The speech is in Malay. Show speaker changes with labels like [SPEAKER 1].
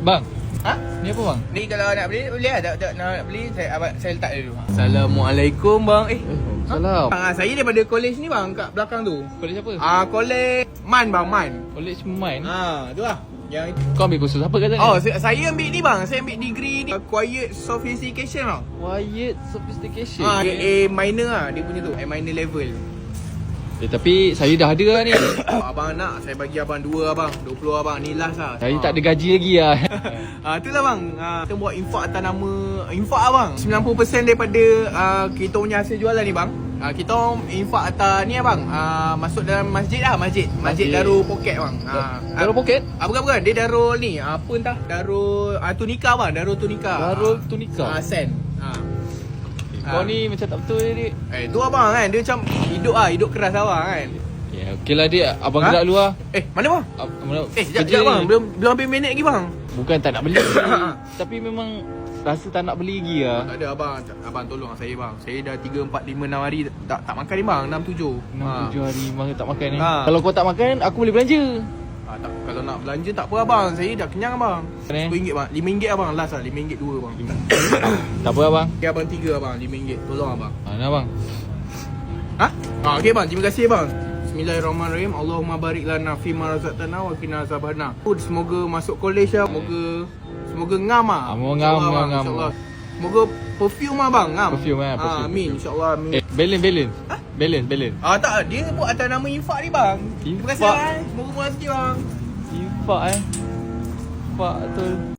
[SPEAKER 1] Bang,
[SPEAKER 2] Ha?
[SPEAKER 1] ni apa bang?
[SPEAKER 2] Ni kalau nak beli, boleh lah. Nak beli, saya letak dulu. Assalamualaikum bang.
[SPEAKER 1] Salam.
[SPEAKER 2] Saya daripada college ni bang, kat belakang tu.
[SPEAKER 1] College apa?
[SPEAKER 2] College MAN bang, MAN.
[SPEAKER 1] College Mind.
[SPEAKER 2] Tu lah. Yang
[SPEAKER 1] Kau ambil kursus apa kat sana?
[SPEAKER 2] Oh, saya ambil ni bang. Saya ambil degree ni, Quiet Sophistication bang.
[SPEAKER 1] Quiet Sophistication.
[SPEAKER 2] A minor lah dia punya tu. A minor level.
[SPEAKER 1] Tapi saya dah ada lah ni.
[SPEAKER 2] Abang nak, saya bagi abang 2 abang. 20 abang, ni last lah.
[SPEAKER 1] Saya tak ada gaji lagi lah.
[SPEAKER 2] Itulah bang, kita buat infak atas nama infak abang. 90% daripada kita punya hasil jualan ni bang, kita infak atas ni abang. Masuk dalam masjid lah, masjid Darul Poket bang.
[SPEAKER 1] Darul Poket?
[SPEAKER 2] Bukan, dia Darul ni, apa entah, Darul Tunika bang, Darul Tunika.
[SPEAKER 1] Darul Tunika.
[SPEAKER 2] Sen.
[SPEAKER 1] Kau ni macam tak betul dik.
[SPEAKER 2] Tu abang kan, dia macam hidup keras abang kan.
[SPEAKER 1] Ya, okey lah dik. Abang gerak dulu lah.
[SPEAKER 2] Mana bang? Sekejap bang, belum habis minit lagi bang.
[SPEAKER 1] Bukan tak nak beli. Tapi memang rasa tak nak beli lagi lah.
[SPEAKER 2] Tak ada abang tolong saya bang. Saya dah 3, 4, 5, 6 hari tak makan ni bang, 6, 7.
[SPEAKER 1] 6-7 hari memang tak makan ni. Kalau kau tak makan, aku boleh belanja.
[SPEAKER 2] Kalau nak belanja tak apa abang, saya dah kenyang abang. RM10 bang, RM5 abang, last lah, RM5 2 bang.
[SPEAKER 1] Tak apa abang.
[SPEAKER 2] Okay abang 3 abang, RM5, tolong abang.
[SPEAKER 1] Mana abang?
[SPEAKER 2] Okay bang, terima kasih bang. Bismillahirrahmanirrahim. Allahumma barik lana fi ma razaqtana wa qina azabannar. Semoga masuk college lah, semoga ngam ah.
[SPEAKER 1] Ngam.
[SPEAKER 2] InsyaAllah. Semoga perfume ah bang, ngam.
[SPEAKER 1] Perfume.
[SPEAKER 2] Amin, insyaAllah amin.
[SPEAKER 1] Balance.
[SPEAKER 2] Tak, dia buat atas nama infak ni bang. Terima kasih
[SPEAKER 1] Infak.
[SPEAKER 2] bang. Semoga murah sikit bang.
[SPEAKER 1] Infak Infak betul.